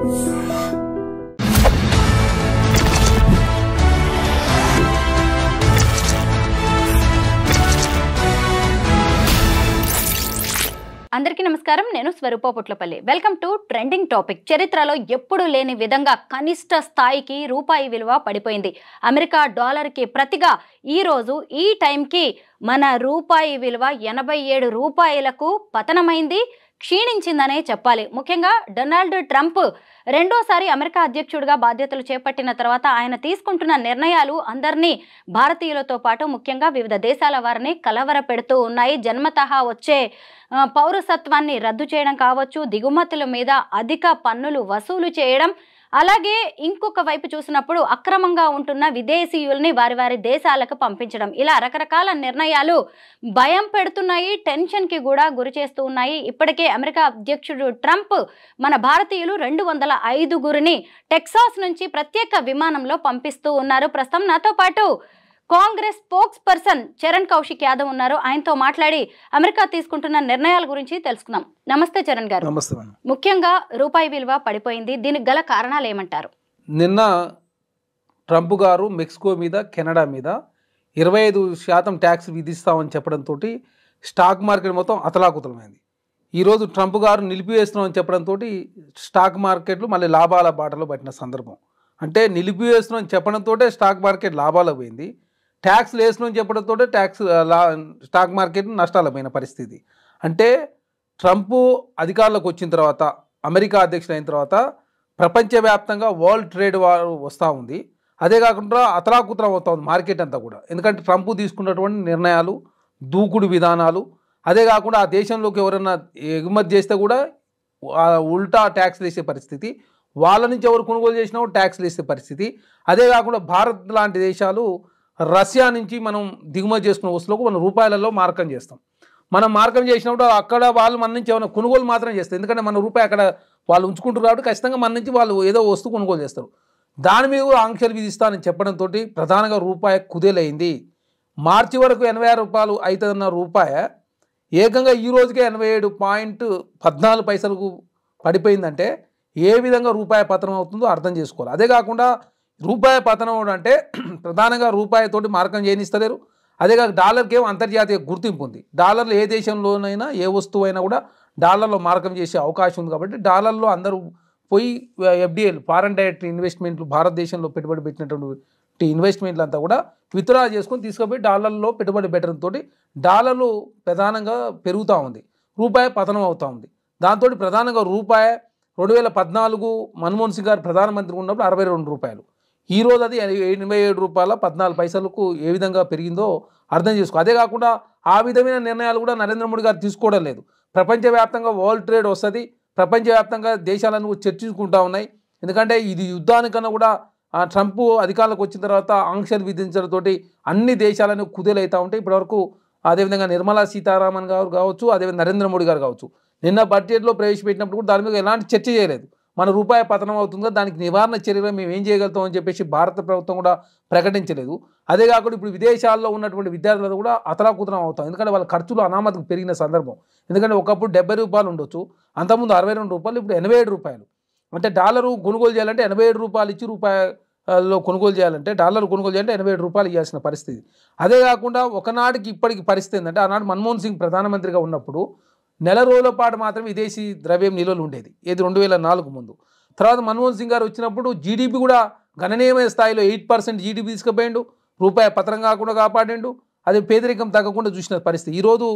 అందరికీ నమస్కారం. నేను Swaroopa Putlapalli. Welcome to trending topic. చరిత్రలో ఎప్పుడూ లేని విధంగా కనిష్ట స్థాయికి రూపాయి విలువ పడిపోయింది. అమెరికా డాలర్కి ప్రతిగా ఈరోజు ఈ టైంకి మన రూపాయి విలువ 87 రూపాయలకు పతనమైంది, క్షీణించిందనే చెప్పాలి. ముఖ్యంగా డొనాల్డ్ ట్రంప్ రెండోసారి అమెరికా అధ్యక్షుడిగా బాధ్యతలు చేపట్టిన తర్వాత ఆయన తీసుకుంటున్న నిర్ణయాలు అందరినీ, భారతీయులతో పాటు ముఖ్యంగా వివిధ దేశాల వారిని కలవర పెడుతూ ఉన్నాయి. జన్మతహా వచ్చే పౌరసత్వాన్ని రద్దు చేయడం కావచ్చు, దిగుమతుల మీద అధిక పన్నులు వసూలు చేయడం, అలాగే ఇంకొక వైపు చూసినప్పుడు అక్రమంగా ఉంటున్న విదేశీయుల్ని వారి వారి దేశాలకు పంపించడం, ఇలా రకరకాల నిర్ణయాలు భయం పెడుతున్నాయి, టెన్షన్కి కూడా గురి చేస్తూ ఉన్నాయి. ఇప్పటికే అమెరికా అధ్యక్షుడు ట్రంప్ మన భారతీయులు 205 టెక్సాస్ నుంచి ప్రత్యేక విమానంలో పంపిస్తూ ఉన్నారు. ప్రస్తుతం నాతో పాటు కాంగ్రెస్ స్పోక్స్ పర్సన్ చరణ్ కౌశిక్ యాదవ్ ఉన్నారు. ఆయనతో మాట్లాడి అమెరికా తీసుకుంటున్న నిర్ణయాల గురించి తెలుసుకుందాం. నమస్తే చరణ్ గారు. నమస్తే. ముఖ్యంగా రూపాయి విలువ పడిపోయింది, దీనికి గల కారణాలు ఏమంటారు? నిన్న ట్రంప్ గారు మెక్సికో మీద, కెనడా మీద 25% ట్యాక్స్ విధిస్తామని చెప్పడంతో స్టాక్ మార్కెట్ మొత్తం అతలాకుతలమైంది. ఈరోజు ట్రంప్ గారు నిలిపివేస్తున్నామని చెప్పడంతో స్టాక్ మార్కెట్లు మళ్ళీ లాభాల బాటలో పట్టిన సందర్భం. అంటే నిలిపివేస్తున్నామని చెప్పడంతో స్టాక్ మార్కెట్ లాభాలు పోయింది, ట్యాక్స్ వేస్తున్నామని చెప్పడంతో స్టాక్ మార్కెట్ నష్టాలు పోయిన పరిస్థితి. అంటే ట్రంప్ అధికారంలోకి వచ్చిన తర్వాత, అమెరికా అధ్యక్షుడు అయిన తర్వాత ప్రపంచవ్యాప్తంగా వరల్డ్ ట్రేడ్ వార్ వస్తూ ఉంది. అదే కాకుండా అతలాకుతలం అవుతా ఉంది మార్కెట్ అంతా కూడా. ఎందుకంటే ట్రంప్ తీసుకున్నటువంటి నిర్ణయాలు, దూకుడు విధానాలు, అదే కాకుండా ఆ దేశంలోకి ఎవరైనా ఎగుమతి చేస్తే కూడా ఉల్టా ట్యాక్స్ వేసే పరిస్థితి, వాళ్ళ నుంచి ఎవరు కొనుగోలు చేసినా కూడా ట్యాక్స్లు వేసే పరిస్థితి. అదే కాకుండా భారత్ లాంటి దేశాలు రష్యా నుంచి మనం దిగుమతి చేసుకున్న వస్తువులకు మనం రూపాయలలో మార్కం చేస్తాం. మనం మార్కం చేసినప్పుడు అక్కడ వాళ్ళు మన నుంచి ఏమైనా కొనుగోలు మాత్రం చేస్తారు. ఎందుకంటే మన రూపాయి అక్కడ వాళ్ళు ఉంచుకుంటారు కాబట్టి ఖచ్చితంగా మన నుంచి వాళ్ళు ఏదో వస్తువు కొనుగోలు చేస్తారు. దాని మీద కూడా ఆంక్షలు విధిస్తానని చెప్పడంతో ప్రధానంగా రూపాయి కుదేలైంది. మార్చి వరకు 86 రూపాయలు అవుతుందన్న రూపాయి ఏకంగా ఈ రోజుకే 87.14 పడిపోయిందంటే ఏ విధంగా రూపాయి పతనం అవుతుందో అర్థం చేసుకోవాలి. అదే కాకుండా రూపాయి పతనం అంటే ప్రధానంగా రూపాయితోటి మార్కం చేయనిస్తలేరు. అదే కాక డాలర్కి ఏమో అంతర్జాతీయ గుర్తింపు ఉంది. డాలర్లు ఏ దేశంలోనైనా ఏ వస్తువు అయినా కూడా డాలర్లో మార్కం చేసే అవకాశం ఉంది. కాబట్టి డాలర్లో అందరూ పోయి ఎఫ్డిఐలు, ఫారెన్ డైరెక్ట్ ఇన్వెస్ట్మెంట్లు, భారతదేశంలో పెట్టుబడి పెట్టినటువంటి ఇన్వెస్ట్మెంట్లు అంతా కూడా విత్డ్రా చేసుకొని తీసుకుపోయి డాలర్లో పెట్టుబడి పెట్టడంతో డాలర్లు ప్రధానంగా పెరుగుతూ ఉంది, రూపాయి పతనం అవుతూ ఉంది. దాంతో ప్రధానంగా రూపాయి 2014 మన్మోహన్ సింగ్ గారు ప్రధానమంత్రి ఉన్నప్పుడు 62 రూపాయలు, ఈరోజు అది 87 రూపాయల 14 ఏ విధంగా పెరిగిందో అర్థం చేసుకో. అదే కాకుండా ఆ విధమైన నిర్ణయాలు కూడా నరేంద్ర మోడీ గారు తీసుకోవడం లేదు. ప్రపంచవ్యాప్తంగా వరల్డ్ ట్రేడ్ వస్తుంది, ప్రపంచవ్యాప్తంగా దేశాలను చర్చించుకుంటూ ఉన్నాయి. ఎందుకంటే ఇది యుద్ధానికన్నా కూడా ట్రంప్ అధికారంలోకి వచ్చిన తర్వాత ఆంక్షలు విధించడంతో అన్ని దేశాలను కుదేలవుతూ ఉంటాయి. ఇప్పటివరకు అదేవిధంగా నిర్మలా సీతారామన్ గారు కావచ్చు, అదేవిధంగా నరేంద్ర మోడీ గారు కావచ్చు, నిన్న బడ్జెట్లో ప్రవేశపెట్టినప్పుడు కూడా దాని మీద ఎలాంటి చర్చ చేయలేదు. మన రూపాయి పతనం అవుతుందో దానికి నివారణ చర్యగా మేము ఏం చేయగలుగుతాం అని చెప్పేసి భారత ప్రభుత్వం కూడా ప్రకటించలేదు. అదే కాకుండా ఇప్పుడు విదేశాల్లో ఉన్నటువంటి విద్యార్థులు కూడా అతలాకుతలం అవుతాం. ఎందుకంటే వాళ్ళ ఖర్చులు అనామతికి పెరిగిన సందర్భం. ఎందుకంటే ఒకప్పుడు 70 రూపాయలు ఉండొచ్చు, అంతకుముందు 62 రూపాయలు, ఇప్పుడు 87 రూపాయలు. అంటే డాలరు కొనుగోలు చేయాలంటే 87 రూపాయలు ఇచ్చి రూపాయలో కొనుగోలు చేయాలంటే, డాలర్ కొనుగోలు చేయాలంటే 87 రూపాయలు ఇవ్వాల్సిన పరిస్థితి. అదే కాకుండా ఒకనాటికి ఇప్పటికి పరిస్థితి ఏంటంటే, ఆనాడు మన్మోహన్ సింగ్ ప్రధానమంత్రిగా ఉన్నప్పుడు నెల రోజుల పాటు మాత్రమే విదేశీ ద్రవ్యం నిల్వలు ఉండేది, ఏది 2004 ముందు. తర్వాత మన్మోహన్ సింగ్ గారు వచ్చినప్పుడు జీడిపి కూడా గణనీయమైన స్థాయిలో 8% జీడిపి తీసుకుపోయిండు, రూపాయి పతనం కాకుండా కాపాడిండు, అదే పేదరికం తగ్గకుండా చూసిన పరిస్థితి. ఈరోజు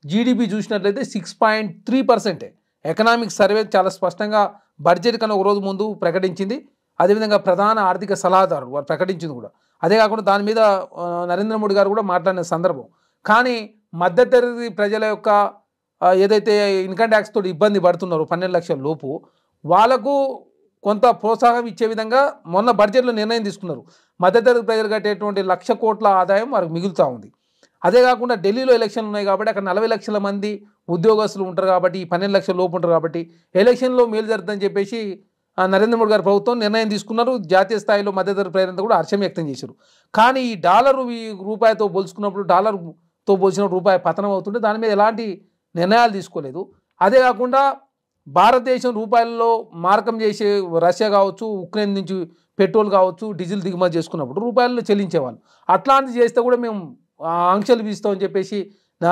జీడిపి చూసినట్లయితే 6.3%. ఎకనామిక్ సర్వే చాలా స్పష్టంగా బడ్జెట్ కన్నా ఒక రోజు ముందు ప్రకటించింది. అదేవిధంగా ప్రధాన ఆర్థిక సలహాదారులు వారు ప్రకటించింది కూడా. అదే కాకుండా దాని మీద నరేంద్ర మోడీ గారు కూడా మాట్లాడిన సందర్భం. కానీ మధ్యతరగతి ప్రజల యొక్క ఏదైతే ఇన్కమ్ ట్యాక్స్ తోటి ఇబ్బంది పడుతున్నారో 12 లక్షల లోపు, వాళ్ళకు కొంత ప్రోత్సాహం ఇచ్చే విధంగా మొన్న బడ్జెట్లో నిర్ణయం తీసుకున్నారు. మధ్యతరగతి ప్రజలు కట్టేటువంటి 1,00,000 కోట్ల ఆదాయం వారికి మిగులుతూ ఉంది. అదే కాకుండా ఢిల్లీలో ఎలక్షన్లు ఉన్నాయి కాబట్టి అక్కడ 40 లక్షల మంది ఉద్యోగస్తులు ఉంటారు కాబట్టి, 12 లక్షల లోపు ఉంటారు కాబట్టి ఎలక్షన్లో మేలు జరుగుతుందని చెప్పేసి నరేంద్ర మోడీ గారి ప్రభుత్వం నిర్ణయం తీసుకున్నారు. జాతీయ స్థాయిలో మధ్యతరగతి ప్రజలంతా కూడా హర్షం వ్యక్తం చేశారు. కానీ ఈ డాలరు రూపాయితో పోల్చుకున్నప్పుడు, డాలర్తో పోల్చిన రూపాయి పతనం అవుతుంటే దాని మీద ఎలాంటి నిర్ణయాలు తీసుకోలేదు. అదే కాకుండా భారతదేశం రూపాయల్లో మారకం చేసే రష్యా కావచ్చు, ఉక్రెయిన్ నుంచి పెట్రోల్ కావచ్చు, డీజిల్ దిగుమతి చేసుకున్నప్పుడు రూపాయల్లో చెల్లించేవాళ్ళు. అట్లాంటివి చేస్తే కూడా మేము ఆంక్షలు విధిస్తామని చెప్పేసి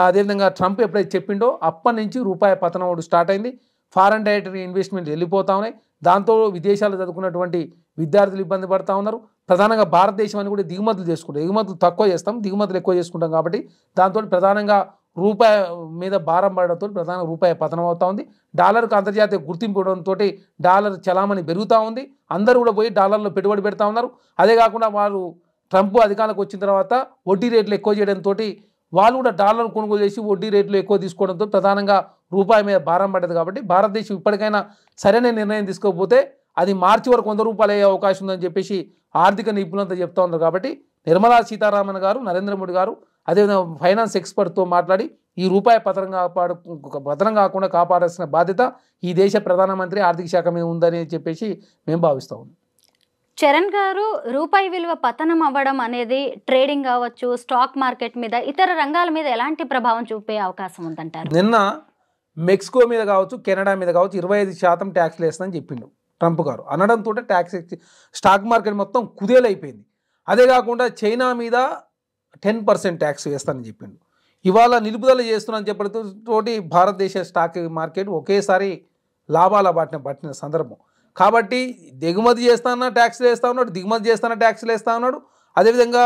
అదేవిధంగా ట్రంప్ ఎప్పుడైతే చెప్పిండో అప్పటి నుంచి రూపాయి పతనం ఒకటి స్టార్ట్ అయింది. ఫారెన్ డైరెక్ట్ ఇన్వెస్ట్మెంట్ వెళ్ళిపోతా ఉన్నాయి. దాంతో విదేశాలు చదువుకున్నటువంటి విద్యార్థులు ఇబ్బంది పడుతూ ఉన్నారు. ప్రధానంగా భారతదేశం అని కూడా దిగుమతులు చేసుకుంటాం, ఎగుమతులు తక్కువ చేస్తాం, దిగుమతులు ఎక్కువ చేసుకుంటాం. కాబట్టి దాంతో ప్రధానంగా రూపాయి మీద భారం పడడంతో ప్రధానంగా రూపాయి పతనం అవుతూ ఉంది. డాలర్కు అంతర్జాతీయ గుర్తింపు ఇవ్వడంతో డాలర్ చలామణి పెరుగుతూ ఉంది. అందరూ కూడా పోయి డాలర్లో పెట్టుబడి పెడతా ఉన్నారు. అదే కాకుండా వారు ట్రంప్ అధికారంలోకి వచ్చిన తర్వాత వడ్డీ రేట్లు ఎక్కువ చేయడంతో వాళ్ళు కూడా డాలర్ కొనుగోలు చేసి వడ్డీ రేట్లు ఎక్కువ తీసుకోవడంతో ప్రధానంగా రూపాయి మీద భారం పడ్డది. కాబట్టి భారతదేశం ఇప్పటికైనా సరైన నిర్ణయం తీసుకోకపోతే అది మార్చి వరకు 100 రూపాయలు అయ్యే అవకాశం ఉందని చెప్పేసి ఆర్థిక నిపుణులంతా చెప్తా ఉన్నారు. కాబట్టి నిర్మలా సీతారామన్ గారు, నరేంద్ర మోడీ గారు అదేవిధంగా ఫైనాన్స్ ఎక్స్పర్ట్తో మాట్లాడి ఈ రూపాయి పతనం కాకుండా కాపాడాల్సిన బాధ్యత ఈ దేశ ప్రధానమంత్రి ఆర్థిక శాఖ మీద ఉందని చెప్పేసి మేము భావిస్తూ ఉన్నాం. చరణ్ గారు, రూపాయి విలువ పతనం అవ్వడం అనేది ట్రేడింగ్ కావచ్చు, స్టాక్ మార్కెట్ మీద, ఇతర రంగాల మీద ఎలాంటి ప్రభావం చూపే అవకాశం ఉందంటారు? నిన్న మెక్సికో మీద కావచ్చు, కెనడా మీద కావచ్చు 25% ట్యాక్స్లు వేస్తుందని చెప్పిండు ట్రంప్ గారు. అనడంతో ట్యాక్స్ స్టాక్ మార్కెట్ మొత్తం కుదేలైపోయింది. అదే కాకుండా చైనా మీద 10% ట్యాక్స్ వేస్తానని చెప్పిండు. ఇవాళ నిలుపుదల చేస్తున్నానని చెప్పడంతో భారతదేశ స్టాక్ మార్కెట్ ఒకేసారి లాభాల పట్టిన సందర్భం. కాబట్టి దిగుమతి చేస్తానన్నా ట్యాక్స్లు వేస్తూ ఉన్నాడు, దిగుమతి చేస్తానా ట్యాక్స్లు వేస్తూ ఉన్నాడు. అదేవిధంగా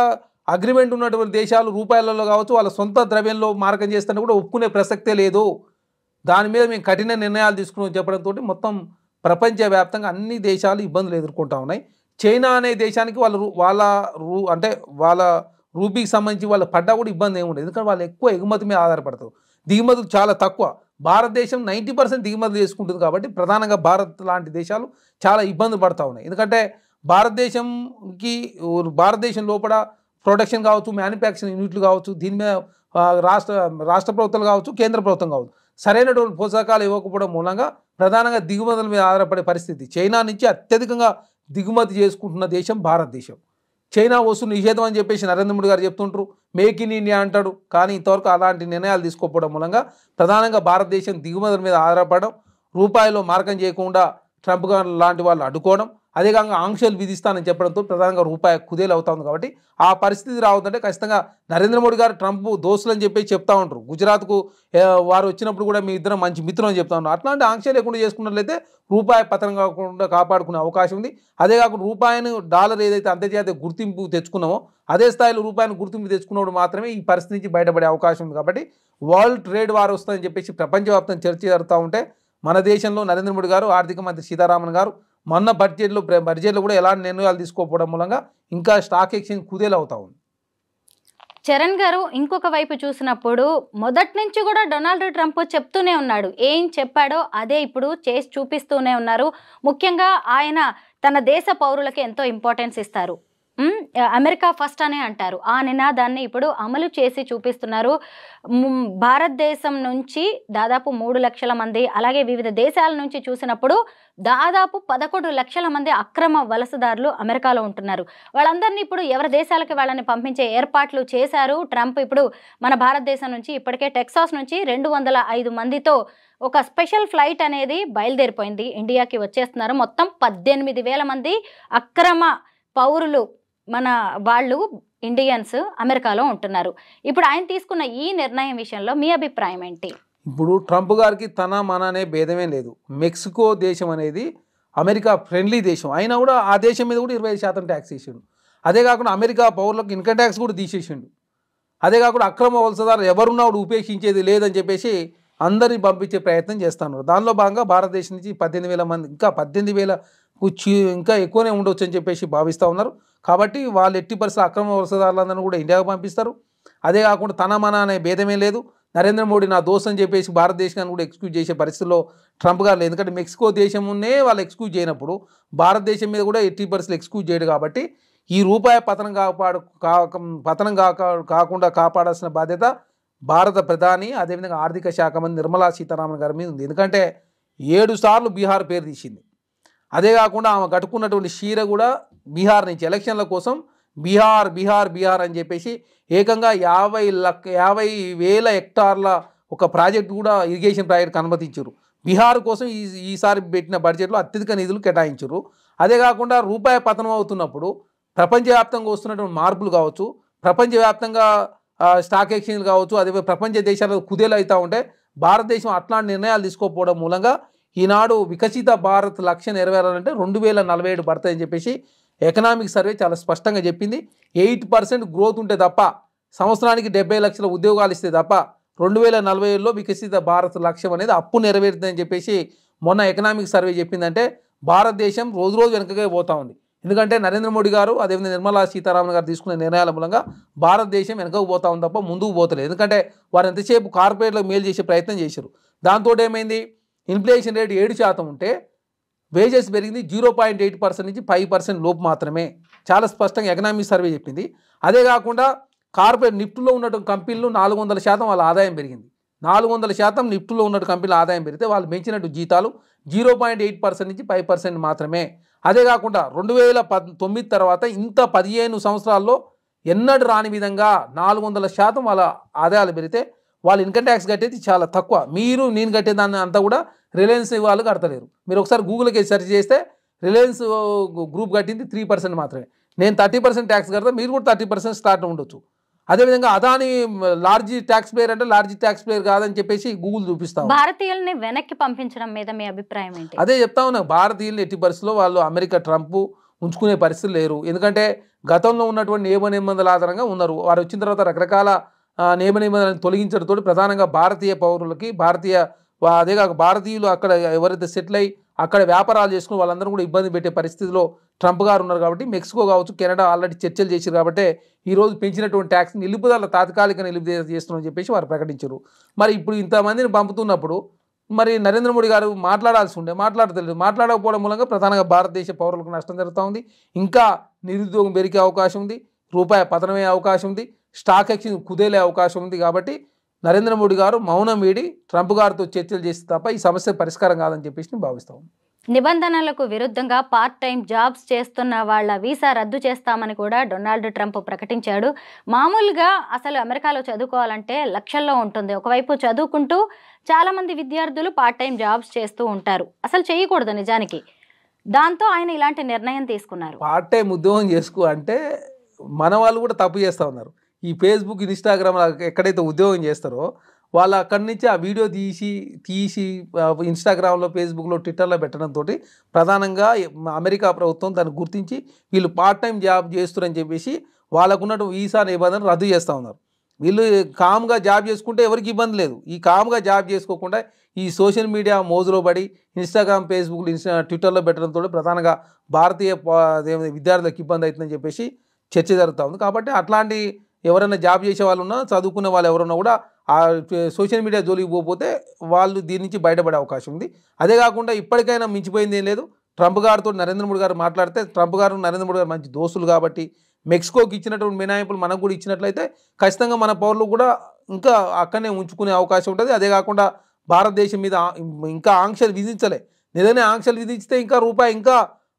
అగ్రిమెంట్ ఉన్నటువంటి దేశాలు రూపాయలలో కావచ్చు వాళ్ళ సొంత ద్రవ్యంలో మారకం చేస్తాను కూడా ఒప్పుకునే ప్రసక్తే లేదు. దాని మీద మేము కఠిన నిర్ణయాలు తీసుకున్నాం చెప్పడంతో మొత్తం ప్రపంచవ్యాప్తంగా అన్ని దేశాలు ఇబ్బందులు ఎదుర్కొంటూ ఉన్నాయి. చైనా అనే దేశానికి వాళ్ళ రూపీకి సంబంధించి వాళ్ళ పడ్డా కూడా ఇబ్బంది ఏమి ఉండదు. ఎందుకంటే వాళ్ళు ఎక్కువ ఎగుమతి మీద ఆధారపడతారు, దిగుమతులు చాలా తక్కువ. భారతదేశం 90% దిగుమతులు చేసుకుంటుంది. కాబట్టి ప్రధానంగా భారత్ లాంటి దేశాలు చాలా ఇబ్బందులు పడుతూ ఉన్నాయి. ఎందుకంటే భారతదేశం లోపల ప్రొడక్షన్ కావచ్చు, మ్యానుఫ్యాక్చరింగ్ యూనిట్లు కావచ్చు, దీని మీద రాష్ట్ర ప్రభుత్వాలు కావచ్చు, కేంద్ర ప్రభుత్వం కావచ్చు సరైనటువంటి పోషకాలు ఇవ్వకపోవడం మూలంగా ప్రధానంగా దిగుమతుల మీద ఆధారపడే పరిస్థితి. చైనా నుంచి అత్యధికంగా దిగుమతి చేసుకుంటున్న దేశం భారతదేశం. చైనా వస్తువులు నిషేధం అని చెప్పేసి నరేంద్ర మోడీ గారు చెప్తుంటారు, మేక్ ఇన్ ఇండియా అంటాడు. కానీ ఇంతవరకు అలాంటి నిర్ణయాలు తీసుకోకపోవడం మూలంగా ప్రధానంగా భారతదేశం దిగుమతుల మీద ఆధారపడడం, రూపాయిలో మార్కం చేయకుండా ట్రంప్ గారు లాంటి వాళ్ళు అడ్డుకోవడం, అదేవిధంగా ఆంక్షలు విధిస్తానని చెప్పడంతో ప్రధానంగా రూపాయి కుదేలు అవుతా ఉంది. కాబట్టి ఆ పరిస్థితి రావద్దంటే ఖచ్చితంగా నరేంద్ర మోడీ గారు ట్రంప్ దోస్తులు అని చెప్పి చెప్తా ఉంటారు. గుజరాత్కు వారు వచ్చినప్పుడు కూడా మీ ఇద్దరం మంచి మిత్రులు అని చెప్తా ఉన్నారు. అట్లాంటి ఆంక్షలు లేకుండా చేసుకున్నట్లయితే రూపాయి పతనం కాకుండా కాపాడుకునే అవకాశం ఉంది. అదే కాకుండా రూపాయిని డాలర్ ఏదైతే అంతర్జాతీయ గుర్తింపు తెచ్చుకున్నామో అదే స్థాయిలో రూపాయిని గుర్తింపు తెచ్చుకున్నప్పుడు మాత్రమే ఈ పరిస్థితి నుంచి బయటపడే అవకాశం ఉంది. కాబట్టి వరల్డ్ ట్రేడ్ వార్ వస్తుందని చెప్పేసి ప్రపంచవ్యాప్తంగా చర్చ జరుగుతూ ఉంటే మన దేశంలో నరేంద్ర మోడీ గారు, ఆర్థిక మంత్రి సీతారామన్ గారు మొన్న బడ్జెట్లో కూడా ఎలాంటి నిర్ణయాలు తీసుకోకపోవడం మూలంగా ఇంకా స్టాక్ ఎక్స్చేంజ్ కుదేలు అవుతా ఉంది. చరణ్ గారు, ఇంకొక వైపు చూసినప్పుడు మొదటి నుంచి కూడా డొనాల్డ్ ట్రంప్ చెప్తూనే ఉన్నాడు, ఏం చెప్పాడో అదే ఇప్పుడు చేసి చూపిస్తూనే ఉన్నారు. ముఖ్యంగా ఆయన తన దేశ పౌరులకి ఎంతో ఇంపార్టెన్స్ ఇస్తారు. అమెరికా ఫస్ట్ అనే అంటారు. ఆ నినాదాన్ని ఇప్పుడు అమలు చేసి చూపిస్తున్నారు. భారతదేశం నుంచి దాదాపు 3 లక్షల మంది, అలాగే వివిధ దేశాల నుంచి చూసినప్పుడు దాదాపు 11 లక్షల మంది అక్రమ వలసదారులు అమెరికాలో ఉంటున్నారు. వాళ్ళందరినీ ఇప్పుడు ఎవరి దేశాలకి వాళ్ళని పంపించే ఏర్పాట్లు చేశారు ట్రంప్. ఇప్పుడు మన భారతదేశం నుంచి ఇప్పటికే టెక్సాస్ నుంచి 205 మందితో ఒక స్పెషల్ ఫ్లైట్ అనేది బయలుదేరిపోయింది, ఇండియాకి వచ్చేస్తున్నారు. మొత్తం 18,000 మంది అక్రమ పౌరులు మన వాళ్ళు ఇండియన్స్ అమెరికాలో ఉంటున్నారు. ఇప్పుడు ఆయన తీసుకున్న ఈ నిర్ణయం విషయంలో మీ అభిప్రాయం ఏంటి? ఇప్పుడు ట్రంప్ గారికి తన మన అనే భేదమే లేదు. మెక్సికో దేశం అనేది అమెరికా ఫ్రెండ్లీ దేశం అయినా కూడా ఆ దేశం మీద కూడా 25% ట్యాక్స్ వేసిండు. అదే కాకుండా అమెరికా పౌరులకు ఇన్కమ్ ట్యాక్స్ కూడా తీసేసిండు. అదే కాకుండా అక్రమ వలసదారులు ఎవరున్నా కూడా ఉపేక్షించేది లేదని చెప్పేసి అందరినీ పంపించే ప్రయత్నం చేస్తున్నారు. దానిలో భాగంగా భారతదేశం నుంచి 18,000 మంది, ఇంకా 18,000 ఇంకా ఎక్కువనే ఉండొచ్చు అని చెప్పేసి భావిస్తూ ఉన్నారు. కాబట్టి వాళ్ళు ఎట్టి పరిస్థితుల్లో అక్రమ వలసదారులందరినీ కూడా ఇండియాకు పంపిస్తారు. అదే కాకుండా తన మన అనే భేదమే లేదు. నరేంద్ర మోడీ నా దోస్త్ అని చెప్పేసి భారతదేశాన్ని కూడా ఎక్స్క్యూజ్ చేసే పరిస్థితుల్లో ట్రంప్ గారు లేదు. ఎందుకంటే మెక్సికో దేశమునే వాళ్ళు ఎక్స్క్యూజ్ చేయనప్పుడు భారతదేశం మీద కూడా ఎట్టి పరిస్థితులు ఎక్స్క్యూజ్ చేయడు. కాబట్టి ఈ రూపాయి పతనం కాకుండా కాపాడాల్సిన బాధ్యత భారత ప్రధాని అదేవిధంగా ఆర్థిక శాఖ మంత్రి నిర్మలా సీతారామన్ గారి మీద ఉంది. ఎందుకంటే 7 సార్లు బీహార్ పేరు తీసింది. అదే కాకుండా ఆమె కట్టుకున్నటువంటి చీర కూడా బీహార్ నుంచి ఎలక్షన్ల కోసం బీహార్ అని చెప్పేసి ఏకంగా 50,000 హెక్టార్ల ఒక ప్రాజెక్టు కూడా ఇరిగేషన్ ప్రాజెక్టుకు అనుమతించారు. బీహార్ కోసం ఈసారి పెట్టిన బడ్జెట్లో అత్యధిక నిధులు కేటాయించారు. అదే కాకుండా రూపాయి పతనం అవుతున్నప్పుడు ప్రపంచవ్యాప్తంగా వస్తున్నటువంటి మార్పులు కావచ్చు, ప్రపంచవ్యాప్తంగా స్టాక్ ఎక్స్చేంజ్లు కావచ్చు, అదే ప్రపంచ దేశాలలో కుదేలు అవుతూ ఉంటే భారతదేశం అట్లాంటి నిర్ణయాలు తీసుకోకపోవడం మూలంగా ఈనాడు వికసిత భారత్ లక్ష్యం నెరవేరాలంటే 2047 పడతాయని చెప్పేసి ఎకనామిక్ సర్వే చాలా స్పష్టంగా చెప్పింది. 8% గ్రోత్ ఉంటే తప్ప, సంవత్సరానికి 70 లక్షల ఉద్యోగాలు ఇస్తే తప్ప 2047లో వికసిత భారత్ లక్ష్యం అనేది అప్పు నెరవేరుతుందని చెప్పేసి మొన్న ఎకనామిక్ సర్వే చెప్పిందంటే భారతదేశం రోజు రోజు వెనకగా పోతూ ఉంది. ఎందుకంటే నరేంద్ర మోడీ గారు అదేవిధంగా నిర్మలా సీతారామన్ గారు తీసుకునే నిర్ణయాల మూలంగా భారతదేశం వెనకకు పోతా ఉంది తప్ప ముందుకు పోతలేదు. ఎందుకంటే వారు ఎంతసేపు కార్పొరేట్లకు మేలు చేసే ప్రయత్నం చేశారు. దాంతో ఏమైంది, ఇన్ఫ్లేషన్ రేట్ 7% ఉంటే వేజెస్ పెరిగింది 0.8% నుంచి 5% లోపు మాత్రమే. చాలా స్పష్టంగా ఎకనామిక్ సర్వే చెప్పింది. అదే కాకుండా కార్పొరేట్ నిఫ్టీలో ఉన్నటువంటి కంపెనీలు 400% వాళ్ళ ఆదాయం పెరిగింది. 400% నిఫ్టీలో ఉన్న కంపెనీల ఆదాయం పెరిగితే వాళ్ళు పెంచినట్టు జీతాలు 0.8% నుంచి 5% మాత్రమే. అదే కాకుండా 2019 తర్వాత ఇంత 15 సంవత్సరాల్లో ఎన్నడూ రాని విధంగా 400% వాళ్ళ ఆదాయాలు పెరిగితే వాళ్ళు ఇన్కమ్ ట్యాక్స్ కట్టేది చాలా తక్కువ. మీరు నేను కట్టేదాన్ని అంతా కూడా రిలయన్స్ వాళ్ళు కడతలేరు. మీరు ఒకసారి గూగుల్కి సెర్చ్ చేస్తే రిలయన్స్ గ్రూప్ కట్టింది 3% మాత్రమే. నేను 30% ట్యాక్స్ కడతా, మీరు కూడా 30% స్టార్ట్ ఉండొచ్చు. అదేవిధంగా అదాని లార్జ్ ట్యాక్స్ ప్లేయర్ అంటే లార్జ్ ట్యాక్స్ ప్లేయర్ కాదని చెప్పేసి గూగుల్ చూపిస్తాం. భారతీయుల్ని వెనక్కి పంపించడం మీద మీ అభిప్రాయం ఏంటి? అదే చెప్తా ఉన్నా, భారతీయులు ఎట్టి పరిస్థితుల్లో వాళ్ళు అమెరికా ట్రంప్ ఉంచుకునే పరిస్థితులు లేరు. ఎందుకంటే గతంలో ఉన్నటువంటి నియమ నిబంధనల ఆధారంగా ఉన్నారు. వారు వచ్చిన తర్వాత రకరకాల నియమ నిబంధనలను తొలగించడంతో ప్రధానంగా భారతీయ పౌరులకి అదే కాక భారతీయులు అక్కడ ఎవరైతే సెటిల్ అయ్యి అక్కడ వ్యాపారాలు చేసుకుని వాళ్ళందరూ కూడా ఇబ్బంది పెట్టే పరిస్థితిలో ట్రంప్ గారు ఉన్నారు. కాబట్టి మెక్సికో కావచ్చు, కెనడా ఆల్రెడీ చర్చలు చేశారు. కాబట్టి ఈరోజు పెంచినటువంటి ట్యాక్స్ నిలుపుదల తాత్కాలిక నిలుపుదల చేస్తున్నామని చెప్పేసి వారు ప్రకటించారు. మరి ఇప్పుడు ఇంతమందిని పంపుతున్నప్పుడు మరి నరేంద్ర మోడీ గారు మాట్లాడాల్సి ఉండే మాట్లాడతలేదు. మాట్లాడకపోవడం మూలంగా ప్రధానంగా భారతదేశ పౌరులకు నష్టం జరుగుతూ ఉంది. ఇంకా నిరుద్యోగం పెరిగే అవకాశం ఉంది, రూపాయి పతనమయ్యే అవకాశం ఉంది, స్టాక్ ఎక్స్చేంజ్ కుదేలే అవకాశం ఉంది. కాబట్టి నరేంద్ర మోడీ గారు మౌనం వీడి ట్రంప్ గారితో చర్చలు చేస్తే తప్ప ఈ సమస్య పరిష్కారం కాదని చెప్పేసి నేను భావిస్తాను. నిబంధనలకు విరుద్ధంగా పార్ట్ టైం జాబ్స్ చేస్తున్న వాళ్ళ వీసా రద్దు చేస్తామని కూడా డొనాల్డ్ ట్రంప్ ప్రకటించాడు. మామూలుగా అసలు అమెరికాలో చదువుకోవాలంటే లక్షల్లో ఉంటుంది. ఒకవైపు చదువుకుంటూ చాలామంది విద్యార్థులు పార్ట్ టైం జాబ్స్ చేస్తూ ఉంటారు. అసలు చేయకూడదు నిజానికి. దాంతో ఆయన ఇలాంటి నిర్ణయం తీసుకున్నారు. పార్ట్ టైం ఉద్యోగం చేసుకో అంటే మన వాళ్ళు కూడా తప్పు చేస్తూ ఉన్నారు. ఈ ఫేస్బుక్, ఇన్స్టాగ్రామ్ ఎక్కడైతే ఉద్యోగం చేస్తారో వాళ్ళు అక్కడి నుంచి ఆ వీడియో తీసి ఇన్స్టాగ్రామ్లో, ఫేస్బుక్లో, ట్విట్టర్లో పెట్టడంతో ప్రధానంగా అమెరికా ప్రభుత్వం దాన్ని గుర్తించి వీళ్ళు పార్ట్ టైం జాబ్ చేస్తున్నారని చెప్పేసి వాళ్ళకున్నట్టు వీసా నిబంధనలు రద్దు చేస్తూ ఉన్నారు. వీళ్ళు కామ్గా జాబ్ చేసుకుంటే ఎవరికి ఇబ్బంది లేదు. ఈ కామ్గా జాబ్ చేసుకోకుండా ఈ సోషల్ మీడియా మోజులో పడి ఇన్స్టాగ్రామ్, ఫేస్బుక్, ట్విట్టర్లో పెట్టడంతో ప్రధానంగా భారతీయ విద్యార్థులకు ఇబ్బంది అవుతుందని చెప్పేసి చర్చ జరుగుతూ ఉంది. కాబట్టి అట్లాంటి ఎవరైనా జాబ్ చేసే వాళ్ళు ఉన్నా, చదువుకునే వాళ్ళు ఎవరన్నా కూడా ఆ సోషల్ మీడియా జోలికి పోతే వాళ్ళు దీని నుంచి బయటపడే అవకాశం ఉంది. అదే కాకుండా ఇప్పటికైనా మించిపోయింది ఏం లేదు. ట్రంప్ గారితో నరేంద్ర మోడీ గారు మాట్లాడితే ట్రంప్ గారు నరేంద్ర మోడీ గారు మంచి దోస్తులు కాబట్టి మెక్సికోకి ఇచ్చినటువంటి మినహాయింపులు మనకు కూడా ఇచ్చినట్లయితే ఖచ్చితంగా మన పౌరులు కూడా ఇంకా అక్కడనే ఉంచుకునే అవకాశం ఉంటుంది. అదే కాకుండా భారతదేశం మీద ఇంకా ఆంక్షలు విధించలే. నిజంగానే ఆంక్షలు విధించితే ఇంకా రూపాయి ఇంకా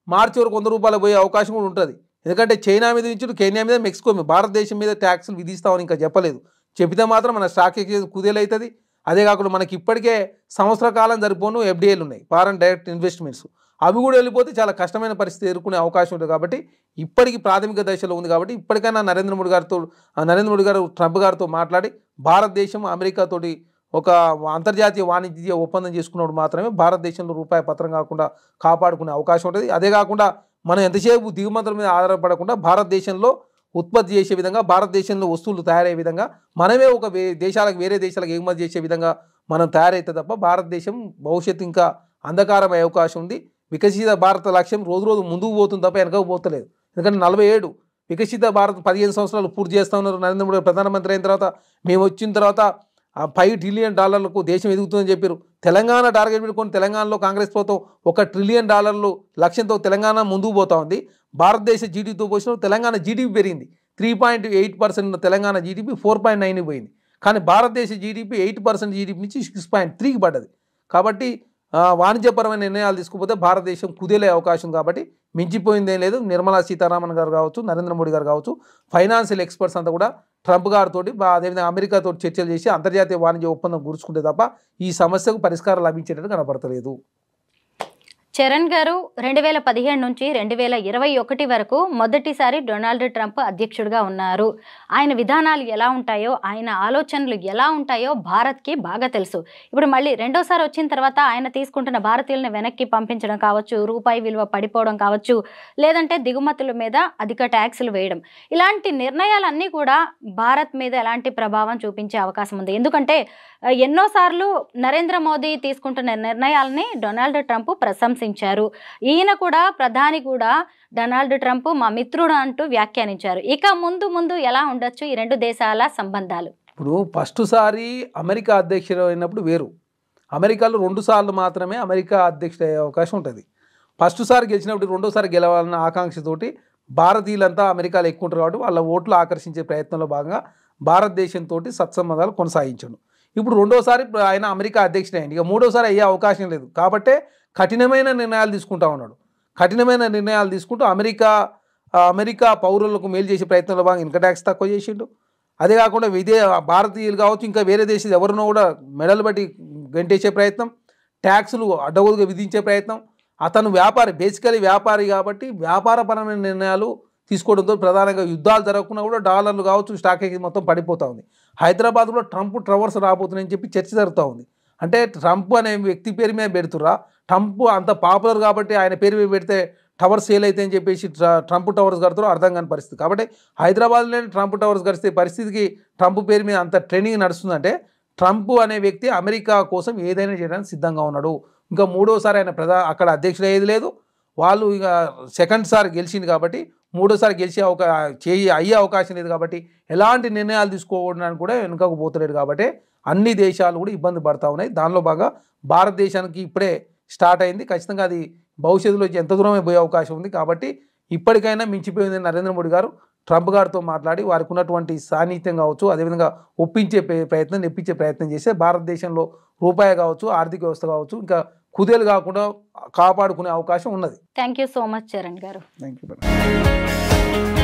మార్చి వరకు ₹100 పోయే అవకాశం కూడా ఉంటుంది. ఎందుకంటే చైనా మీద విధించుడు, కెన్యా మీద, మెక్సికో మీద, భారతదేశం మీద ట్యాక్సులు విధిస్తామని ఇంకా చెప్పలేదు. చెబితే మాత్రం మన స్టాక్ ఎక్స్చేంజ్ కుదేలవుతుంది. అదే కాకుండా మనకి ఇప్పటికే సంవత్సర కాలం సరిపోను ఎఫ్డిఐలు ఉన్నాయి, ఫారెన్ డైరెక్ట్ ఇన్వెస్ట్మెంట్స్. అవి కూడా వెళ్ళిపోతే చాలా కష్టమైన పరిస్థితి ఎదుర్కొనే అవకాశం ఉంటుంది. కాబట్టి ఇప్పటికీ ప్రాథమిక దశలో ఉంది. కాబట్టి ఇప్పటికైనా నరేంద్ర మోడీ గారు ట్రంప్ గారితో మాట్లాడి భారతదేశం అమెరికాతోటి ఒక అంతర్జాతీయ వాణిజ్య ఒప్పందం చేసుకున్నప్పుడు మాత్రమే భారతదేశంలో రూపాయి పత్రం కాకుండా కాపాడుకునే అవకాశం ఉంటుంది. అదే కాకుండా మనం ఎంతసేపు దిగుమతుల మీద ఆధారపడకుండా భారతదేశంలో ఉత్పత్తి చేసే విధంగా, భారతదేశంలో వస్తువులు తయారయ్యే విధంగా మనమే ఒక వేరే దేశాలకు ఎగుమతి చేసే విధంగా మనం తయారైతే తప్ప భారతదేశం భవిష్యత్తు ఇంకా అంధకారమయ్యే అవకాశం ఉంది. వికసిత భారత లక్ష్యం రోజు రోజు ముందుకు పోతుంది తప్ప వెనకకు పోతలేదు. ఎందుకంటే 47 వికసిత భారత్ 15 సంవత్సరాలు పూర్తి చేస్తూ ఉన్నారు. నరేంద్ర మోడీ ప్రధానమంత్రి అయిన తర్వాత మేము వచ్చిన తర్వాత $5 ట్రిలియన్ దేశం ఎదుగుతుందని చెప్పారు. తెలంగాణ టార్గెట్ పెట్టుకొని తెలంగాణలో కాంగ్రెస్ ప్రభుత్వం $1 ట్రిలియన్ లక్ష్యంతో తెలంగాణ ముందుకు పోతా ఉంది. భారతదేశ జీడీపీతో పోసిన తెలంగాణ జీడీపీ పెరిగింది. 3.8% తెలంగాణ జీడీపీ 4.9 పోయింది. కానీ భారతదేశ జీడీపీ 8% జీడీపీ నుంచి 6.3కి పడ్డది. కాబట్టి వాణిజ్యపరమైన నిర్ణయాలు తీసుకుపోతే భారతదేశం కుదేలే అవకాశం కాబట్టి మించిపోయిందేం లేదు. నిర్మలా సీతారామన్ గారు కావచ్చు, నరేంద్ర మోడీ గారు కావచ్చు, ఫైనాన్షియల్ ఎక్స్పర్ట్స్ అంతా కూడా ట్రంప్ గారితో అదేవిధంగా అమెరికాతో చర్చలు చేసి అంతర్జాతీయ వాణిజ్య ఒప్పందం కూర్చుకుంటే తప్ప ఈ సమస్యకు పరిష్కారం లభించేటట్టు కనపడతలేదు. చరణ్ గారు 2017 నుంచి 2021 వరకు మొదటిసారి డొనాల్డ్ ట్రంప్ అధ్యక్షుడిగా ఉన్నారు. ఆయన విధానాలు ఎలా ఉంటాయో, ఆయన ఆలోచనలు ఎలా ఉంటాయో భారత్కి బాగా తెలుసు. ఇప్పుడు మళ్ళీ రెండోసారి వచ్చిన తర్వాత ఆయన తీసుకుంటున్న భారతీయులను వెనక్కి పంపించడం కావచ్చు, రూపాయి విలువ పడిపోవడం కావచ్చు, లేదంటే దిగుమతుల మీద అధిక ట్యాక్సులు వేయడం, ఇలాంటి నిర్ణయాలన్నీ కూడా భారత్ మీద ఎలాంటి ప్రభావం చూపించే అవకాశం ఉంది? ఎందుకంటే ఎన్నోసార్లు నరేంద్ర మోదీ తీసుకుంటున్న నిర్ణయాలని డొనాల్డ్ ట్రంప్ ప్రశంసించారు. ఈయన కూడా, ప్రధాని కూడా డొనాల్డ్ ట్రంప్ మా మిత్రుడు అంటూ వ్యాఖ్యానించారు. ఇక ముందు ముందు ఎలా ఉండొచ్చు ఈ రెండు దేశాల సంబంధాలు? ఇప్పుడు ఫస్ట్ సారి అమెరికా అధ్యక్షుడు అయినప్పుడు వేరు. అమెరికాలో 2 సార్లు మాత్రమే అమెరికా అధ్యక్షుడు అయ్యే అవకాశం ఉంటుంది. ఫస్ట్ సారి గెలిచినప్పుడు రెండోసారి గెలవాలన్న ఆకాంక్షతోటి భారతీయులంతా అమెరికాలో ఎక్కువ ఉంటారు కాబట్టి వాళ్ళ ఓట్లు ఆకర్షించే ప్రయత్నంలో భాగంగా భారతదేశంతో సత్సంబంధాలు కొనసాగించండు. ఇప్పుడు రెండోసారి ఆయన అమెరికా అధ్యక్షుడు అయ్యింది. ఇక మూడోసారి అయ్యే అవకాశం లేదు కాబట్టే కఠినమైన నిర్ణయాలు తీసుకుంటా ఉన్నాడు. కఠినమైన నిర్ణయాలు తీసుకుంటూ అమెరికా పౌరులకు మేలు చేసే ప్రయత్నంలో భాగంగా ఇన్కమ్ ట్యాక్స్ తక్కువ చేసిండు. అదే కాకుండా భారతీయులు కావచ్చు, ఇంకా వేరే దేశం ఎవరినో కూడా మెడలు బట్టి గంటేసే ప్రయత్నం, ట్యాక్సులు అడ్డగోలుగా విధించే ప్రయత్నం. అతను వ్యాపారి, బేసికలీ వ్యాపారి కాబట్టి వ్యాపారపరమైన నిర్ణయాలు తీసుకోవడంతో ప్రధానంగా యుద్ధాలు జరగకుండా కూడా డాలర్లు కావచ్చు, స్టాక్ ఎక్స్చేంజ్ మొత్తం పడిపోతూ ఉంది. హైదరాబాద్లో ట్రంప్ టవర్స్ రాబోతున్నాయని చెప్పి చర్చ జరుగుతూ ఉంది. అంటే ట్రంప్ అనే వ్యక్తి పేరు మీద పెడుతురా? ట్రంప్ అంత పాపులర్ కాబట్టి ఆయన పేరు మీద పెడితే టవర్స్ సేల్ అయితే అని చెప్పేసి ట్రంప్ టవర్స్ కడతారో అర్థం కాని పరిస్థితి. కాబట్టి హైదరాబాద్లోనే ట్రంప్ టవర్స్ కడితే పరిస్థితికి ట్రంప్ పేరు మీద అంత ట్రెండింగ్ నడుస్తుందంటే ట్రంప్ అనే వ్యక్తి అమెరికా కోసం ఏదైనా చేయడానికి సిద్ధంగా ఉన్నాడు. ఇంకా మూడోసారి ఆయన అక్కడ అధ్యక్షుడు అయ్యేది లేదు. వాళ్ళు ఇక సెకండ్ సారి గెలిచింది కాబట్టి మూడోసారి అయ్యే అవకాశం లేదు కాబట్టి ఎలాంటి నిర్ణయాలు తీసుకోవడానికి కూడా వెనుకకు పోతలేడు. కాబట్టి అన్ని దేశాలు కూడా ఇబ్బంది పడతా ఉన్నాయి. దానిలో బాగా భారతదేశానికి ఇప్పుడే స్టార్ట్ అయింది. ఖచ్చితంగా అది భవిష్యత్తులో ఎంత దూరమే పోయే అవకాశం ఉంది. కాబట్టి ఇప్పటికైనా మించిపోయింది నరేంద్ర మోడీ గారు ట్రంప్ గారితో మాట్లాడి వారికి ఉన్నటువంటి సాన్నిహిత్యం కావచ్చు, అదేవిధంగా ఒప్పించే ప్రయత్నం, నెప్పించే ప్రయత్నం చేస్తే భారతదేశంలో రూపాయి కావచ్చు, ఆర్థిక వ్యవస్థ కావచ్చు, ఇంకా కుదేలు కాకుండా కాపాడుకునే అవకాశం ఉన్నది. Thank you so much Charan గారు. Thank you.